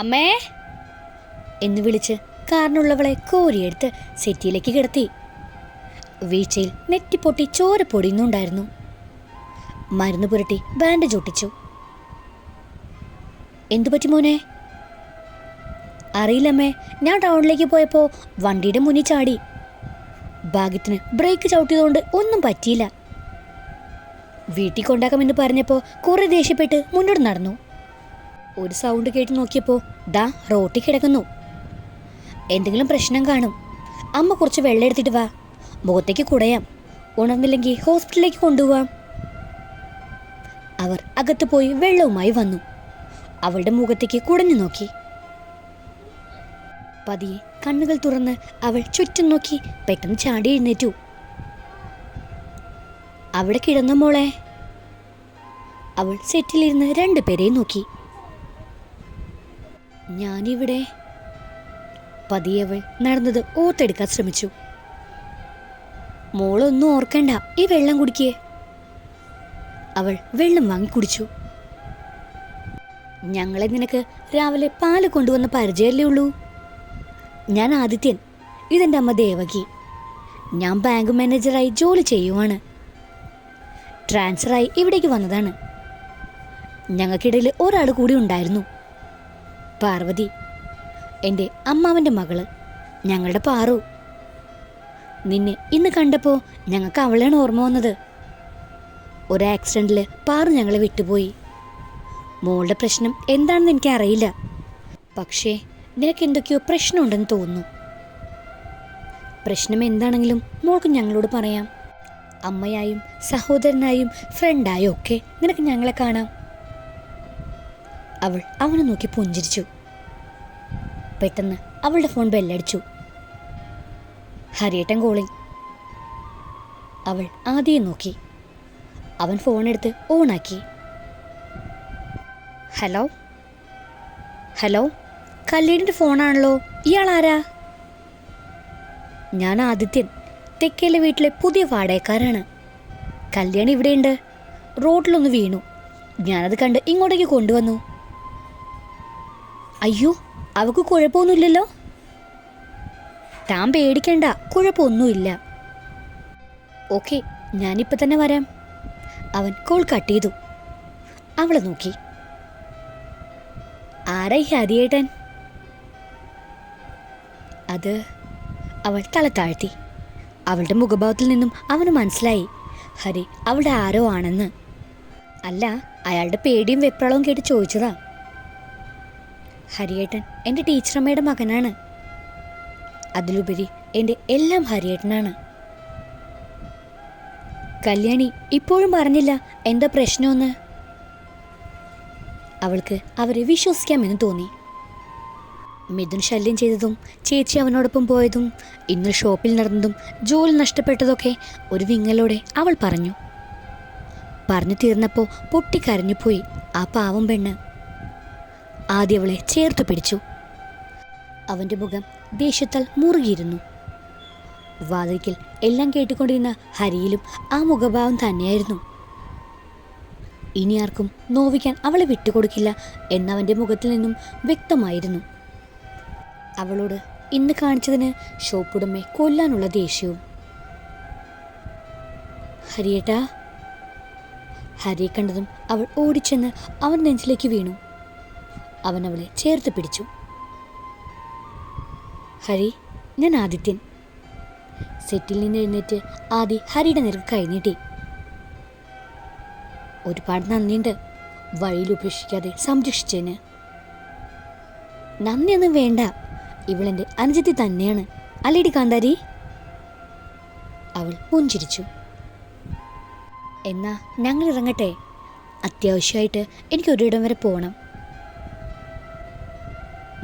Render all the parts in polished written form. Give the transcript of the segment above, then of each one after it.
അമ്മേ എന്ന് വിളിച്ച് കാറിനുള്ളവളെ കോരിയെടുത്ത് സെറ്റിയിലേക്ക് കിടത്തി. വീഴ്ചയിൽ നെറ്റിപ്പൊട്ടി ചോര പൊടിയുന്നുണ്ടായിരുന്നു. മരുന്ന് പുരട്ടി ബാൻഡേജ് ഒട്ടിച്ചു. എന്തു പറ്റി മോനെ? അറിയില്ലമ്മേ, ഞാൻ ടൗണിലേക്ക് പോയപ്പോൾ വണ്ടിയുടെ മുന്നിൽ ചാടി. ഭാഗ്യത്തിന് ബ്രേക്ക് ചവിട്ടിയതുകൊണ്ട് ഒന്നും പറ്റിയില്ല. വീട്ടിൽ കൊണ്ടാക്കാമെന്ന് പറഞ്ഞപ്പോൾ കുറെ ദേഷ്യപ്പെട്ട് മുന്നോട്ട് നടന്നു. ഒരു സൗണ്ട് കേട്ട് നോക്കിയപ്പോൾ ദാ റോട്ടിൽ കിടക്കുന്നു. എന്തെങ്കിലും പ്രശ്നം കാണും. അമ്മ കുറച്ച് വെള്ളം എടുത്തിട്ട് വാ, മുഖത്തേക്ക് കുടയാം, ഉണർന്നില്ലെങ്കിൽ ഹോസ്പിറ്റലിലേക്ക് കൊണ്ടുപോവാം. അവർ അകത്ത് പോയി വെള്ളവുമായി വന്നു. അവളുടെ മുഖത്തേക്ക് കുടഞ്ഞു നോക്കി. പതിയെ കണ്ണുകൾ തുറന്ന് അവൾ ചുറ്റും നോക്കി പെട്ടെന്ന് ചാടി എഴുന്നേറ്റു. അവിടെ കിടന്ന മോളെ. അവൾ സെറ്റിലിരുന്ന് രണ്ടുപേരെയും നോക്കി. ഞാനിവിടെ. പതിയെ അവൾ നടന്നത് ഓർത്തെടുക്കാൻ ശ്രമിച്ചു. മോളൊന്നും ഓർക്കണ്ട, ഈ വെള്ളം കുടിക്കേ. അവൾ വെള്ളം വാങ്ങി കുടിച്ചു. ഞങ്ങളെ നിനക്ക് രാവിലെ പാല് കൊണ്ടുവന്ന പരിചയമല്ലേ ഉള്ളൂ. ഞാൻ ആദിത്യൻ, ഇതെൻ്റെ അമ്മ ദേവകി. ഞാൻ ബാങ്ക് മാനേജറായി ജോലി ചെയ്യുവാണ്. ട്രാൻസ്ഫറായി ഇവിടേക്ക് വന്നതാണ്. ഞങ്ങൾക്കിടയിൽ ഒരാൾ കൂടി ഉണ്ടായിരുന്നു, പാർവതി, എൻ്റെ അമ്മാവൻ്റെ മകള്, ഞങ്ങളുടെ പാറു. നിന്നെ ഇന്ന് കണ്ടപ്പോൾ ഞങ്ങൾക്ക് അവളെയാണ് ഓർമ്മ വന്നത്. ഒരു ആക്സിഡൻറ്റിൽ പാറു ഞങ്ങളെ വിട്ടുപോയി. മോളുടെ പ്രശ്നം എന്താണെന്ന് എനിക്കറിയില്ല, പക്ഷേ നിനക്ക് എന്തൊക്കെയോ പ്രശ്നമുണ്ടെന്ന് തോന്നുന്നു. പ്രശ്നം എന്താണെങ്കിലും മോൾക്ക് ഞങ്ങളോട് പറയാം. അമ്മയായും സഹോദരനായും ഫ്രണ്ടായും ഒക്കെ നിനക്ക് ഞങ്ങളെ കാണാം. അവൾ അവനെ നോക്കി പുഞ്ചിരിച്ചു. പെട്ടെന്ന് അവളുടെ ഫോൺ ബെല്ലടിച്ചു. ഹരിയേട്ടൻ കോളിംഗ്. അവൾ ആദ്യം നോക്കി. അവൻ ഫോണെടുത്ത് ഓണാക്കി. ഹലോ ഹലോ, കല്യാണിൻ്റെ ഫോണാണല്ലോ, ഇയാളാരാ? ഞാൻ ആദിത്യൻ, തെക്കേലെ വീട്ടിലെ പുതിയ വാടകക്കാരാണ്. കല്യാണി ഇവിടെയുണ്ട്, റോഡിലൊന്ന് വീണു. ഞാനത് കണ്ട് ഇങ്ങോട്ടേക്ക് കൊണ്ടുവന്നു. അയ്യോ, അവൾക്ക് കുഴപ്പമൊന്നുമില്ലല്ലോ? താൻ പേടിക്കണ്ട, കുഴപ്പമൊന്നുമില്ല. ഓക്കെ, ഞാനിപ്പോൾ തന്നെ വരാം. അവൻ കോൾ കട്ട് ചെയ്തു. അവളെ നോക്കി. ആരായി ഹരിയേട്ടൻ? അത് അവൾ തല താഴ്ത്തി. അവളുടെ മുഖഭാവത്തിൽ നിന്നും അവന് മനസ്സിലായി ഹരി അവളുടെ ആരോ ആണെന്ന്. അല്ല, അയാളുടെ പേടിയും വെപ്രാളവും കേട്ട് ചോദിച്ചതാ. ഹരിയേട്ടൻ എൻ്റെ ടീച്ചറമ്മയുടെ മകനാണ്. അതിലുപരി എൻ്റെ എല്ലാം ഹരിയേട്ടനാണ്. കല്യാണി ഇപ്പോഴും പറഞ്ഞില്ല എന്താ പ്രശ്നമെന്ന്. അവൾക്ക് അവരെ വിശ്വസിക്കാമെന്ന് തോന്നി. മിഥുൻ ശല്യം ചെയ്തതും ചേച്ചി അവനോടൊപ്പം പോയതും ഇന്ന് ഷോപ്പിൽ നടന്നതും ജോലി നഷ്ടപ്പെട്ടതൊക്കെ ഒരു വിങ്ങലോടെ അവൾ പറഞ്ഞു. പറഞ്ഞു തീർന്നപ്പോൾ പൊട്ടിക്കരഞ്ഞുപോയി ആ പാവം പെണ്ണ്. ആദ്യം അവളെ ചേർത്ത് പിടിച്ചു. അവൻ്റെ മുഖം ദേഷ്യത്താൽ മുറുകിയിരുന്നു. വാതിൽക്കൽ എല്ലാം കേട്ടുകൊണ്ടിരുന്ന ഹരിയിലും ആ മുഖഭാവം തന്നെയായിരുന്നു. ഇനി ആർക്കും നോവിക്കാൻ അവളെ വിട്ടുകൊടുക്കില്ല എന്നവൻ്റെ മുഖത്തിൽ നിന്നും വ്യക്തമായിരുന്നു. അവളോട് ഇന്ന് കാണിച്ചതിന് ഷോപ്പുടമയെ കൊല്ലാനുള്ള ദേഷ്യവും. ഹരിയേട്ടാ. ഹരിയെ കണ്ടതും അവൾ ഓടിച്ചെന്ന് അവൻ നെഞ്ചിലേക്ക് വീണു. അവൻ അവളെ ചേർത്ത് പിടിച്ചു. ഹരി, ഞാൻ ആദിത്യൻ. സെറ്റിൽ നിന്ന് എഴുന്നേറ്റ് ആദി ഹരിയുടെ നേർക്ക് കൈനീട്ടി. ഒരുപാട് നന്ദിയുണ്ട്, വഴിയിൽ ഉപേക്ഷിക്കാതെ സംരക്ഷിച്ചതിന്. നന്ദിയൊന്നും വേണ്ട, ഇവളെൻ്റെ അനുജത്തി തന്നെയാണ്, അല്ലേടി കാന്താരി? അവൾ പുഞ്ചിരിച്ചു. എന്നാ ഞങ്ങൾ ഇറങ്ങട്ടെ, അത്യാവശ്യമായിട്ട് എനിക്ക് ഒരിടം വരെ പോകണം.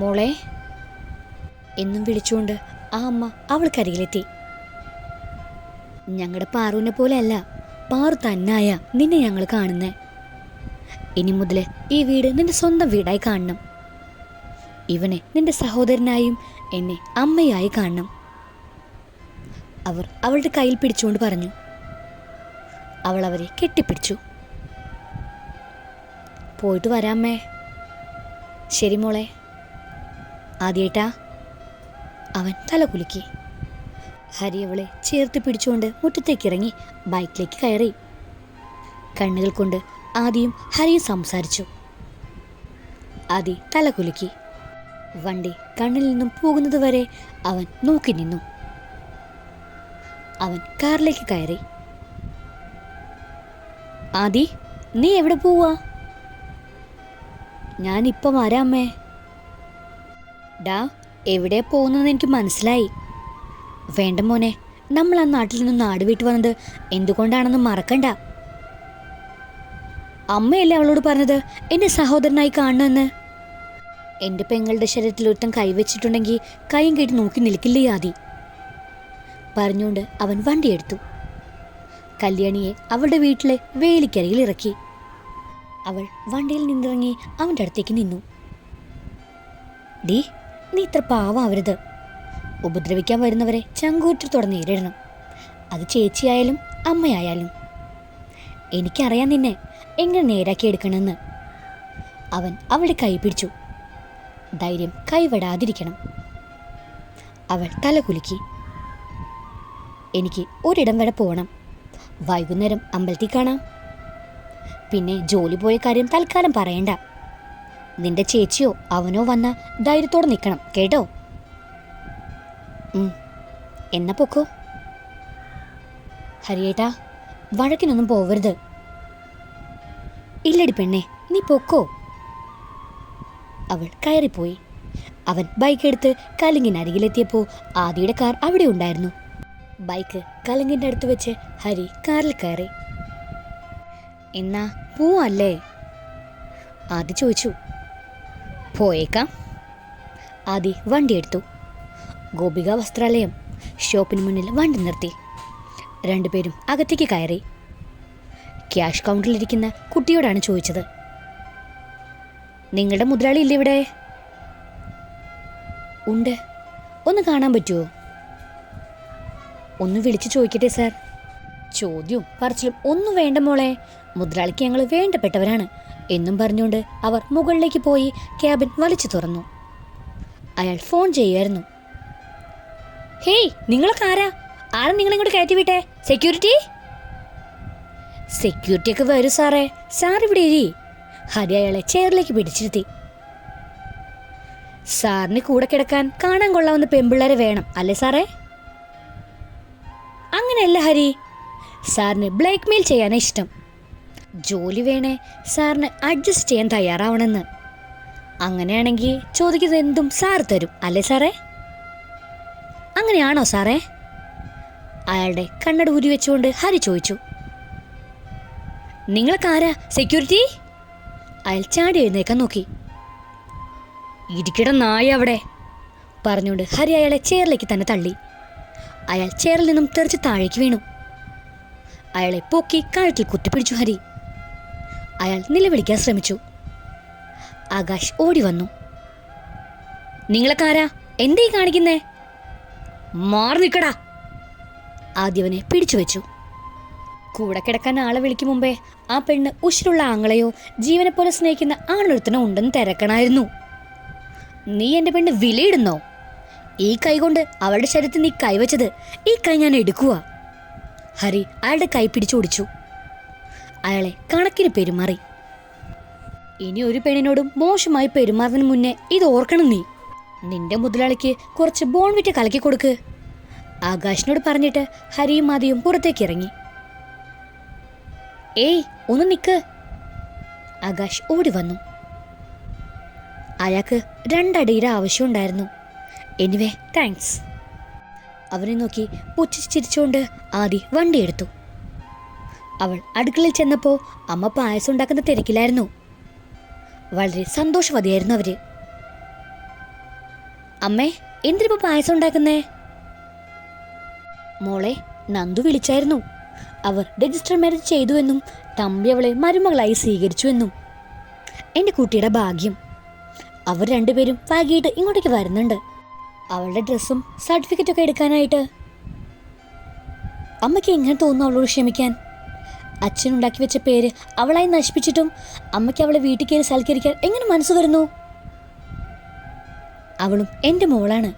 മോളെ എന്നും വിളിച്ചുകൊണ്ട് ആ അമ്മ അവൾക്കരികിലെത്തി. ഞങ്ങളുടെ പാറുവിനെ പോലെ അല്ല, പാറു തന്നായ നിന്നെ ഞങ്ങൾ കാണുന്നേ. ഇനി മുതൽ ഈ വീട് നിന്റെ സ്വന്തം വീടായി കാണണം. ഇവനെ നിന്റെ സഹോദരനായും എന്നെ അമ്മയായി കാണണം. അവർ അവളുടെ കയ്യിൽ പിടിച്ചുകൊണ്ട് പറഞ്ഞു. അവൾ അവരെ കെട്ടിപ്പിടിച്ചു. പോയിട്ട് വരാമേ. ശരി മോളെ. ആദ്യേട്ടാ. അവൻ തല കുലുക്കി. ഹരി അവളെ ചേർത്ത് പിടിച്ചുകൊണ്ട് മുറ്റത്തേക്കിറങ്ങി ബൈക്കിലേക്ക് കയറി. കണ്ണുകൾ കൊണ്ട് ആദിയും ഹരിയും സംസാരിച്ചു. ആദി തല കുലുക്കി. വണ്ടി കണ്ണിൽ നിന്നും പോകുന്നത് വരെ അവൻ നോക്കി നിന്നു. അവൻ കാറിലേക്ക് കയറി. ആദി, നീ എവിടെ പോവാ? ഞാനിപ്പം വരാമേ. ഡാ, എവിടെ പോകുന്നതെന്ന് എനിക്ക് മനസ്സിലായി. വേണ്ട മോനെ, നമ്മൾ ആ നാട്ടിൽ നിന്നും നാട് വിട്ടു വന്നത് എന്തുകൊണ്ടാണെന്ന് മറക്കണ്ട. അമ്മയല്ലേ അവളോട് പറഞ്ഞത് എന്നെ സഹോദരനായി കാണണമെന്ന്. എൻ്റെ പെങ്ങളുടെ ശരീരത്തിൽ ഒരുത്തം കൈവച്ചിട്ടുണ്ടെങ്കിൽ കൈയും കെട്ടി നോക്കി നിൽക്കില്ലേ ആദി? പറഞ്ഞുകൊണ്ട് അവൻ വണ്ടിയെടുത്തു. കല്യാണിയെ അവളുടെ വീട്ടിലെ വേലിക്കരികിൽ ഇറക്കി. അവൾ വണ്ടിയിൽ നിന്നിറങ്ങി അവൻ്റെ അടുത്തേക്ക് നിന്നു. ഡീ, നീ ഇത്ര പാവാവരുത്. ഉപദ്രവിക്കാൻ വരുന്നവരെ ചങ്കൂറ്റത്തോടെ നേരിടണം. അത് ചേച്ചിയായാലും അമ്മയായാലും. എനിക്കറിയാം നിന്നെ എങ്ങനെ നേരാക്കി എടുക്കണമെന്ന്. അവൻ അവളുടെ കൈ പിടിച്ചു. ധൈര്യം കൈവിടാതിരിക്കണം. അവൾ തല കുലുക്കി. എനിക്ക് ഒരിടം വരെ പോകണം. വൈകുന്നേരം അമ്പലത്തിൽ കാണാം. പിന്നെ ജോലി പോയ കാര്യം തൽക്കാലം പറയണ്ട. നിന്റെ ചേച്ചിയോ അവനോ വന്ന ധൈര്യത്തോടെ നിൽക്കണം കേട്ടോ. എന്നാ പൊക്കോ. ഹരിയേട്ടാ, വഴക്കിനൊന്നും പോവരുത്. ഇല്ലടി പെണ്ണെ, നീ പൊക്കോ. അവൾ കയറിപ്പോയി. അവൻ ബൈക്കെടുത്ത് കലുങ്കിനരികിലെത്തിയപ്പോൾ ആദിയുടെ കാർ അവിടെ ഉണ്ടായിരുന്നു. ബൈക്ക് കലുങ്കിൻ്റെ അടുത്ത് വെച്ച് ഹരി കാറിൽ കയറി. എന്നാ പോവല്ലേ? ആദി ചോദിച്ചു. പോയേക്കാം. ആദി വണ്ടിയെടുത്തു. ഗോപിക വസ്ത്രാലയം ഷോപ്പിന് മുന്നിൽ വണ്ടി നിർത്തി. രണ്ടുപേരും അകത്തേക്ക് കയറി. ക്യാഷ് കൗണ്ടറിലിരിക്കുന്ന കുട്ടിയോടാണ് ചോദിച്ചത്. നിങ്ങളുടെ മുതലാളി ഇല്ലേ ഇവിടെ? ഉണ്ട്. ഒന്ന് കാണാൻ പറ്റുമോ? ഒന്ന് വിളിച്ചു ചോദിക്കട്ടെ സാർ. ചോദ്യവും പറച്ചിലും ഒന്നും വേണ്ട മോളെ. മുതലാളിക്ക് ഞങ്ങൾ വേണ്ടപ്പെട്ടവരാണ് എന്നും പറഞ്ഞുകൊണ്ട് അവർ മുകളിലേക്ക് പോയി ക്യാബിൻ വലിച്ചു തുറന്നു. അയാൾ ഫോൺ ചെയ്യുമായിരുന്നു. ഹേയ്, നിങ്ങളൊക്കെ ആരാ? ആരും നിങ്ങളിങ്ങോട്ട് കയറ്റി വിട്ടെ. സെക്യൂരിറ്റി ഒക്കെ വരൂ സാറേ. സാർ ഇവിടെ ഇരി. ഹരി അയാളെ ചെയറിലേക്ക് പിടിച്ചിരുത്തി. സാറിന് കൂടെ കിടക്കാൻ കാണാൻ കൊള്ളാവുന്ന പെമ്പിള്ളേരെ വേണം അല്ലേ സാറേ? അങ്ങനെയല്ല ഹരി, സാറിന് ബ്ലാക്ക് മെയിൽ ചെയ്യാനാണ് ഇഷ്ടം. ജോലി വേണേ സാറിന് അഡ്ജസ്റ്റ് ചെയ്യാൻ തയ്യാറാവണമെന്ന്. അങ്ങനെയാണെങ്കിൽ ചോദിക്കുന്നത് എന്തും സാർ തരും അല്ലേ സാറേ? അങ്ങനെയാണോ സാറേ? അയാളുടെ കണ്ണട ഊരി വെച്ചുകൊണ്ട് ഹരി ചോദിച്ചു. നിങ്ങൾക്ക് ആരാ സെക്യൂരിറ്റി? അയാൾ ചാടി എഴുന്നേക്കാൻ നോക്കി. ഇരിക്കട നായ അവിടെ പറഞ്ഞുകൊണ്ട് ഹരി അയാളെ ചെയറിലേക്ക് തന്നെ തള്ളി. അയാൾ ചെയറിൽ നിന്നും തെറിച്ച് താഴേക്ക് വീണു. അയാളെ പൊക്കി കഴുത്തിൽ കുത്തിപ്പിടിച്ചു ഹരി. അയാൾ നിലവിളിക്കാൻ ശ്രമിച്ചു. ആകാശ് ഓടി വന്നു. നിങ്ങളൊക്കെ ആരാ? എന്തേ കാണിക്കുന്നേ? മാറി നിൽക്കടാ. ആദ്യവനെ പിടിച്ചു വെച്ചു. കൂടെ കിടക്കാൻ ആളെ വിളിക്കും മുമ്പേ ആ പെണ്ണ് ഉശിരുള്ള ആങ്ങളെയോ ജീവനെ പോലെ സ്നേഹിക്കുന്ന ആളൊരുത്തനോ ഉണ്ടെന്ന് തിരക്കണമായിരുന്നു. നീ എൻ്റെ പെണ്ണ് വിലയിടുന്നോ? ഈ കൈ കൊണ്ട് അവളുടെ ശരീരത്തിൽ നീ കൈവച്ചത് ഈ കൈ ഞാൻ എടുക്കുക. ഹരി അയാളുടെ കൈ പിടിച്ചോടിച്ചു. അയാളെ കണക്കിന് പെരുമാറി. ഇനി ഒരു പെണ്ണിനോടും മോശമായി പെരുമാറുന്നതിന് മുന്നേ ഇത് ഓർക്കണം നീ. നിന്റെ മുതലാളിക്ക് കുറച്ച് ബോൺവിറ്റ് കലക്കി കൊടുക്ക്. ആകാശിനോട് പറഞ്ഞിട്ട് ഹരിയും ആദിയും പുറത്തേക്ക് ഇറങ്ങി. ഏയ്, ഒന്ന് നിക്ക്. ആകാശ് ഓടി വന്നു. അയാൾക്ക് 2 അടിയുടെ ആവശ്യമുണ്ടായിരുന്നു. Anyway thanks. അവനെ നോക്കി പുച്ഛിച്ച് ചിരിച്ചുകൊണ്ട് ആദി വണ്ടിയെടുത്തു. അവൾ അടുക്കളയിൽ ചെന്നപ്പോൾ അമ്മ പായസം ഉണ്ടാക്കുന്ന തിരക്കിലായിരുന്നു. വളരെ സന്തോഷവതിയായിരുന്നു അവര്. അമ്മേ, എന്തിനിപ്പോ പായസം ഉണ്ടാക്കുന്നേ? മോളെ, നന്ദു വിളിച്ചായിരുന്നു. അവർ രജിസ്റ്റർ മാരേജ് ചെയ്തുവെന്നും തമ്പി അവളെ മരുമകളായി സ്വീകരിച്ചുവെന്നും. എൻ്റെ കുട്ടിയുടെ ഭാഗ്യം. അവർ രണ്ടുപേരും വൈകിട്ട് ഇങ്ങോട്ടേക്ക് വരുന്നുണ്ട്. അവളുടെ ഡ്രസ്സും സർട്ടിഫിക്കറ്റൊക്കെ എടുക്കാനായിട്ട്. അമ്മയ്ക്ക് എങ്ങനെ തോന്നുന്നു അവളോട് ക്ഷമിക്കാൻ? അച്ഛനുണ്ടാക്കി വെച്ച പേര് അവളായി നശിപ്പിച്ചിട്ടും അമ്മയ്ക്ക് അവളെ വീട്ടിൽ കയറി സൽക്കരിക്കാൻ എങ്ങനെ മനസ്സ് വരുന്നു? അവളും എൻ്റെ മോളാണ്.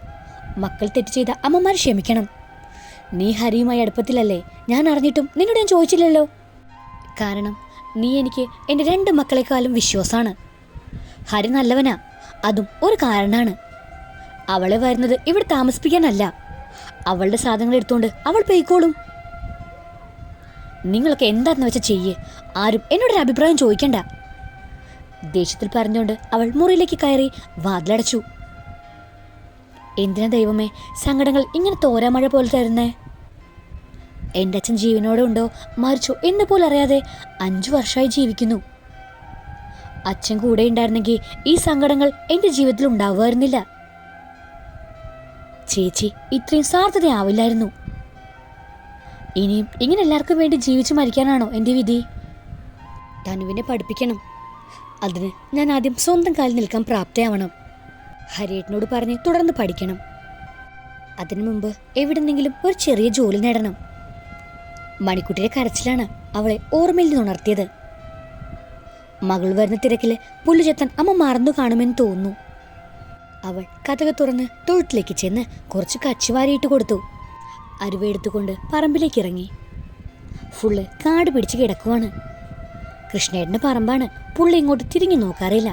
മക്കൾ തെറ്റ് ചെയ്ത അമ്മമാർ ക്ഷമിക്കണം. നീ ഹരിയുമായി അടുപ്പത്തിലല്ലേ? ഞാൻ അറിഞ്ഞിട്ടും നിന്നോട് ഞാൻ ചോദിച്ചില്ലല്ലോ. കാരണം നീ എനിക്ക് എൻ്റെ 2 മക്കളെക്കാളും വിശ്വാസമാണ്. ഹരി നല്ലവനാ, അതും ഒരു കാരണമാണ്. അവളെ വരുന്നത് ഇവിടെ താമസിപ്പിക്കാനല്ല. അവളുടെ സാധനങ്ങൾ എടുത്തുകൊണ്ട് അവൾ പോയിക്കോളും. നിങ്ങളൊക്കെ എന്താണെന്ന് വെച്ചാൽ ചെയ്യേ. ആരും എന്നോടൊരു അഭിപ്രായം ചോദിക്കണ്ട. ദേഷ്യത്തിൽ പറഞ്ഞുകൊണ്ട് അവൾ മുറിയിലേക്ക് കയറി വാതിലടച്ചു. എന്തിനാ ദൈവമേ സങ്കടങ്ങൾ ഇങ്ങനെ തോരാമഴ പോലെ തരുന്നേ? എൻ്റെ അച്ഛൻ ജീവനോടെ ഉണ്ടോ മരിച്ചോ എന്ന് പോലും അറിയാതെ 5 വർഷമായി ജീവിക്കുന്നു. അച്ഛൻ കൂടെ ഉണ്ടായിരുന്നെങ്കിൽ ഈ സങ്കടങ്ങൾ എൻ്റെ ജീവിതത്തിൽ ഉണ്ടാവുമായിരുന്നില്ല. ചേച്ചി ഇത്രയും സാർത്ഥതയാവില്ലായിരുന്നു. ഇനിയും ഇങ്ങനെ എല്ലാവർക്കും വേണ്ടി ജീവിച്ചു മരിക്കാനാണോ എൻ്റെ വിധി? തനുവിനെ പഠിപ്പിക്കണം. അതിന് ഞാൻ ആദ്യം സ്വന്തം കാലിൽ നിൽക്കാൻ പ്രാപ്തയാവണം. ഹരിയേട്ടനോട് പറഞ്ഞ് തുടർന്ന് പഠിക്കണം. അതിനു മുമ്പ് എവിടെന്നെങ്കിലും ഒരു ചെറിയ ജോലി നേടണം. മണിക്കുട്ടിയുടെ കരച്ചിലാണ് അവളെ ഓർമ്മയിൽ നിന്നുണർത്തിയത്. മകൾ വരുന്ന തിരക്കിൽ പുല്ല് ചെത്താൻ അമ്മ മറന്നു കാണുമെന്ന് തോന്നുന്നു. അവൾ കതക് തുറന്ന് തൊഴുത്തിലേക്ക് ചെന്ന് കുറച്ച് കച്ചുവാരിയിട്ട് കൊടുത്തു. അരുവെടുത്തുകൊണ്ട് പറമ്പിലേക്ക് ഇറങ്ങി. ഫുള്ള് കാട് പിടിച്ച് കിടക്കുവാണ്. കൃഷ്ണേട്ടൻ്റെ പറമ്പാണ്. പുള്ളി ഇങ്ങോട്ട് തിരിഞ്ഞു നോക്കാറില്ല.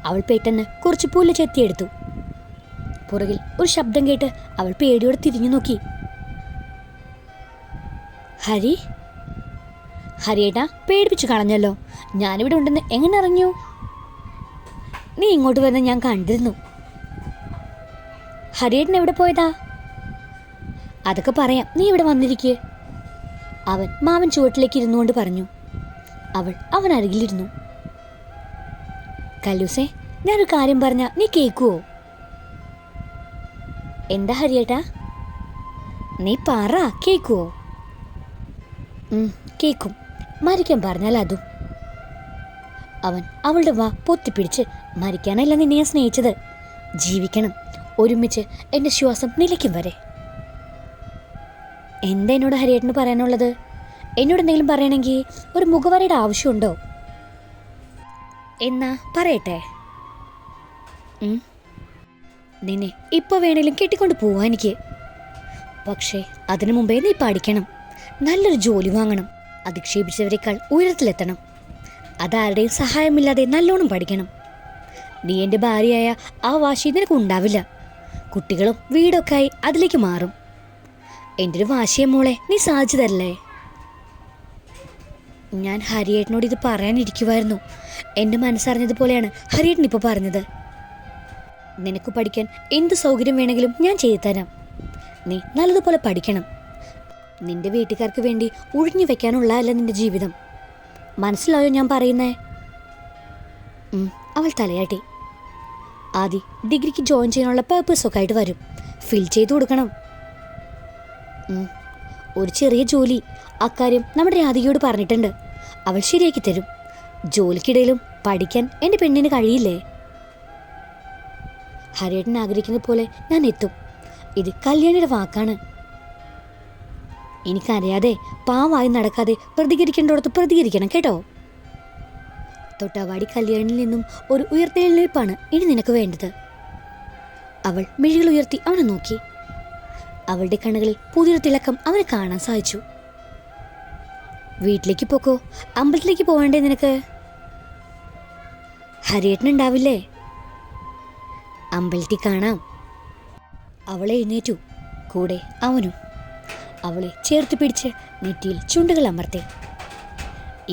അവൾ പെട്ടെന്ന് കുറച്ച് പുല്ല് ചെത്തിയെടുത്തു. പുറകിൽ ഒരു ശബ്ദം കേട്ട് അവൾ പേടിയോടെ തിരിഞ്ഞു നോക്കി. ഹരി, ഹരിയേട്ടാ പേടിപ്പിച്ചു കളഞ്ഞല്ലോ. ഞാനിവിടെ ഉണ്ടെന്ന് എങ്ങനെ അറിഞ്ഞു? നീ ഇങ്ങോട്ട് വരുന്ന ഞാൻ കണ്ടിരുന്നു. ഹരിയേട്ടൻ എവിടെ പോയതാ? അതൊക്കെ പറയാം, നീ ഇവിടെ വന്നിരിക്കേ. അവൻ മാവൻ ചുവട്ടിലേക്ക് ഇരുന്നുകൊണ്ട് പറഞ്ഞു. അവൻ അരികിലിരുന്നു. കല്ലൂസേ, ഞാനൊരു കാര്യം പറഞ്ഞ നീ കേൾക്കുവോ? എന്താ ഹരിയേട്ടാ? നീ പറ, കേൾക്കുവോ? കേൾക്കും. മരിക്കാൻ പറഞ്ഞാൽ അതും. അവൻ അവളുടെ വാ പൊത്തിപ്പിടിച്ച്, മരിക്കാനല്ല നിന്നെ ഞാൻ സ്നേഹിച്ചത്, ജീവിക്കണം, ഒരുമിച്ച് എൻ്റെ ശ്വാസം നിലയ്ക്കും വരെ. എന്താ എന്നോട് ഹരിയേട്ടന് പറയാനുള്ളത്? എന്നോട് എന്തെങ്കിലും പറയണമെങ്കിൽ ഒരു മുഖവരയുടെ ആവശ്യമുണ്ടോ? എന്നാ പറയട്ടെ. നിന്നെ ഇപ്പോൾ വേണേലും കെട്ടിക്കൊണ്ട് പോവാ എനിക്ക്. പക്ഷേ അതിനു മുമ്പേ നീ പഠിക്കണം, നല്ലൊരു ജോലി വാങ്ങണം, അധിക്ഷേപിച്ചവരെക്കാൾ ഉയരത്തിലെത്തണം. അതാരുടെയും സഹായമില്ലാതെ നല്ലോണം പഠിക്കണം. നീ എൻ്റെ ഭാര്യയായ ആ വാശി നിനക്ക് ഉണ്ടാവില്ല. കുട്ടികളും വീടൊക്കെ ആയി അതിലേക്ക് മാറും. എൻ്റെ ഒരു വാശിയെ മോളെ നീ സാധിച്ചു തരല്ലേ? ഞാൻ ഹരിയേട്ടനോട് ഇത് പറയാനിരിക്കുമായിരുന്നു. എൻ്റെ മനസ്സറിഞ്ഞതുപോലെയാണ് ഹരിയേട്ടൻ ഇപ്പോൾ പറഞ്ഞത്. നിനക്ക് പഠിക്കാൻ എന്ത് സൗകര്യം വേണമെങ്കിലും ഞാൻ ചെയ്തു തരാം. നീ നല്ലതുപോലെ പഠിക്കണം. നിന്റെ വീട്ടുകാർക്ക് വേണ്ടി ഒഴിഞ്ഞു വെക്കാനുള്ളതല്ല നിന്റെ ജീവിതം. മനസ്സിലായോ ഞാൻ പറയുന്നേ? അവൾ തലയാട്ടി. ആദ്യം ഡിഗ്രിക്ക് ജോയിൻ ചെയ്യാനുള്ള പേപ്പേഴ്സൊക്കെ ആയിട്ട് വരും, ഫിൽ ചെയ്ത് കൊടുക്കണം. ഒരു ചെറിയ ജോലി, അക്കാര്യം നമ്മുടെ രാധികയോട് പറഞ്ഞിട്ടുണ്ട്. അവൾ ശരിയാക്കി തരും. ജോലിക്കിടയിലും പഠിക്കാൻ എൻ്റെ പെണ്ണിന് കഴിയില്ലേ? ഹരിയേട്ടൻ ആഗ്രഹിക്കുന്നത് പോലെ ഞാൻ എത്തും. ഇത് കല്യാണിയുടെ വാക്കാണ്. എനിക്കറിയാതെ പാവായി നടക്കാതെ പ്രതികരിക്കേണ്ടടത്ത് പ്രതികരിക്കണം കേട്ടോ. തൊട്ടാവാടി കല്യാണിൽ നിന്നും ഒരു ഉയർത്തെഴുന്നേൽപ്പാണ് ഇനി നിനക്ക് വേണ്ടത്. അവൾ മിഴികൾ ഉയർത്തി അവനെ നോക്കി. അവളുടെ കണ്ണുകളിൽ പുതിയൊരു തിളക്കം അവനെ കാണാൻ സാധിച്ചു. വീട്ടിലേക്ക് പോക്കോ, അമ്പലത്തിലേക്ക് പോവേണ്ടേ നിനക്ക്? ഹരിയേട്ടനുണ്ടാവില്ലേ? അമ്പലത്തിൽ കാണാം. അവളെ എഴുന്നേറ്റു, കൂടെ അവനും. അവളെ ചേർത്ത് പിടിച്ച് നെറ്റിയിൽ ചുണ്ടുകൾ അമർത്തി.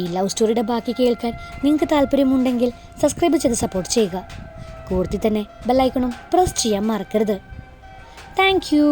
ഈ ലവ് സ്റ്റോറിയുടെ ബാക്കി കേൾക്കാൻ നിങ്ങൾക്ക് താല്പര്യമുണ്ടെങ്കിൽ സബ്സ്ക്രൈബ് ചെയ്ത് സപ്പോർട്ട് ചെയ്യുക. കൂടുതൽ തന്നെ ബെല്ലൈക്കണും പ്രസ് ചെയ്യാൻ മറക്കരുത്. Thank you.